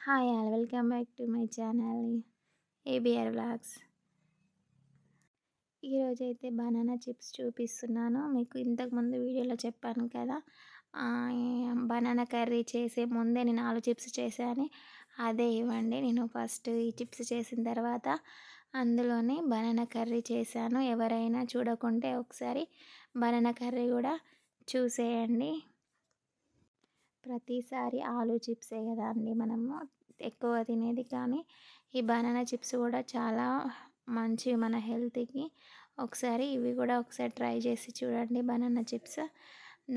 Hi all welcome back to my channel ABR vlogs. ఈరోజైతే banana chips చూపిస్తున్నాను. మీకు ఇంతకుముందు వీడియోలో చెప్పాను కదా, బనానా కర్రీ చేసే ముందే నేను ఆలు చిప్స్ చేశాను. అదే ఇవ్వండి. నేను ఫస్ట్ ఈ చిప్స్ చేసిన తర్వాత అందులోనే బనానా కర్రీ చేశాను. ఎవరైనా చూడకుంటే ఒకసారి బనానా కర్రీ కూడా చూసేయండి. ప్రతిసారి ఆలు చిప్సే కదా అండి మనము ఎక్కువ తినేది, కానీ ఈ బనానా చిప్స్ కూడా చాలా మంచివి మన హెల్త్కి. ఒకసారి ఇవి కూడా ఒకసారి ట్రై చేసి చూడండి బనానా చిప్స్.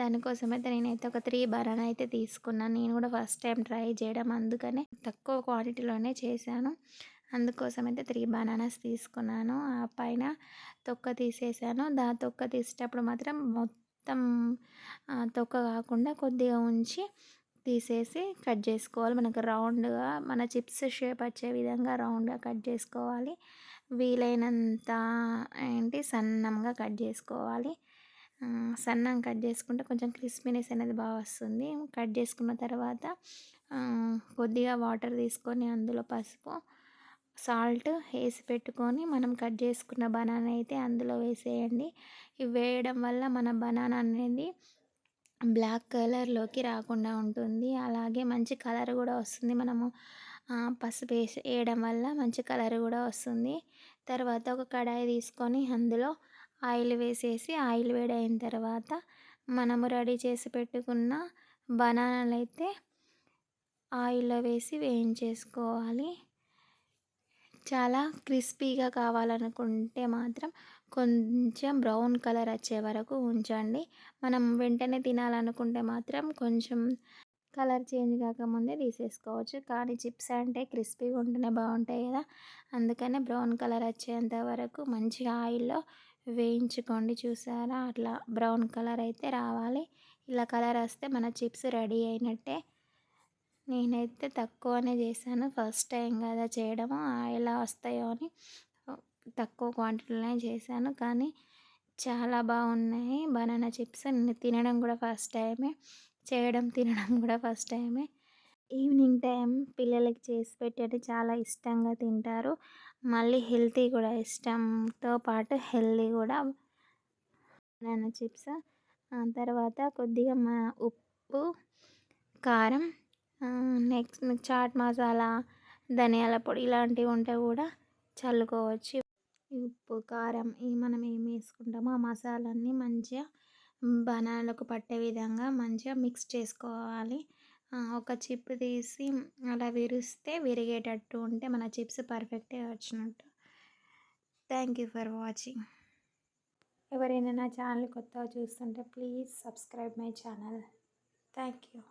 దానికోసం అయితే నేనైతే ఒక 3 బనానా అయితే తీసుకున్నాను. నేను కూడా ఫస్ట్ టైం ట్రై చేయడం, అందుకనే తక్కువ క్వాంటిటీలోనే చేశాను. అందుకోసం అయితే 3 బనానాస్ తీసుకున్నాను. ఆ పైన తొక్క తీసేసాను. తొక్క తీసేటప్పుడు మాత్రం మొత్తం తొక్క కాకుండా కొద్దిగా ఉంచి తీసేసి కట్ చేసుకోవాలి. మనకు రౌండ్గా మన చిప్స్ షేప్ వచ్చే విధంగా రౌండ్గా కట్ చేసుకోవాలి. వీలైనంత సన్నంగా కట్ చేసుకోవాలి. సన్నం కట్ చేసుకుంటే కొంచెం క్రిస్పీనెస్ అనేది బాగా వస్తుంది. కట్ చేసుకున్న తర్వాత కొద్దిగా వాటర్ తీసుకొని అందులో పసుపు, సాల్ట్ వేసి పెట్టుకొని మనం కట్ చేసుకున్న బనానా అయితే అందులో వేసేయండి. ఇవి వేయడం వల్ల మన బనానా అనేది బ్లాక్ కలర్లోకి రాకుండా ఉంటుంది. అలాగే మంచి కలర్ కూడా వస్తుంది. మనము పసుపు వేయడం వల్ల మంచి కలర్ కూడా వస్తుంది. తర్వాత ఒక కడాయి తీసుకొని అందులో ఆయిల్ వేసేసి, ఆయిల్ వేడైన తర్వాత మనము రెడీ చేసి పెట్టుకున్న బనానాలు అయితే ఆయిల్లో వేసి వేయించేసుకోవాలి. చాలా క్రిస్పీగా కావాలనుకుంటే మాత్రం కొంచెం బ్రౌన్ కలర్ వచ్చే వరకు ఉంచండి. మనం వెంటనే తినాలనుకుంటే మాత్రం కొంచెం కలర్ చేంజ్ కాకముందే తీసేసుకోవచ్చు. కానీ చిప్స్ అంటే క్రిస్పీగా ఉంటేనే బాగుంటాయి కదా, అందుకనే బ్రౌన్ కలర్ వచ్చేంత వరకు మంచిగా ఆయిల్లో వేయించుకోండి. చూసారా, అట్లా బ్రౌన్ కలర్ అయితే రావాలి. ఇలా కలర్ వస్తే మన చిప్స్ రెడీ అయినట్టే. నేనైతే తక్కువనే చేశాను, ఫస్ట్ టైం కదా చేయడము, ఎలా వస్తాయో అని తక్కువ క్వాంటిటీలోనే చేశాను. కానీ చాలా బాగున్నాయి బనానా చిప్స్. నేను తినడం కూడా ఫస్ట్ టైమే, చేయడం తినడం కూడా ఫస్ట్ టైమే. ఈవినింగ్ టైం పిల్లలకి చేసి పెట్టండి, చాలా ఇష్టంగా తింటారు. మళ్ళీ హెల్తీ కూడా, ఇష్టంతో పాటు హెల్తీ కూడా బనానా చిప్స్. తర్వాత కొద్దిగా ఉప్పు, కారం, నెక్స్ట్ చాట్ మసాలా, ధనియాల పొడి ఇలాంటివి ఉంటే కూడా చల్లుకోవచ్చు. ఉప్పు, కారం మనం ఏం వేసుకుంటామో ఆ మసాలాన్ని మంచిగా బనానాలకు పట్టే విధంగా మంచిగా మిక్స్ చేసుకోవాలి. ఒక చిప్ తీసి అలా విరిస్తే విరిగేటట్టు ఉంటే మన చిప్స్ పర్ఫెక్ట్గా వచ్చినట్టు. Thank you for watching. ఎవరైనా నా ఛానల్ కొత్తగా చూస్తుంటే please subscribe my channel. Thank you.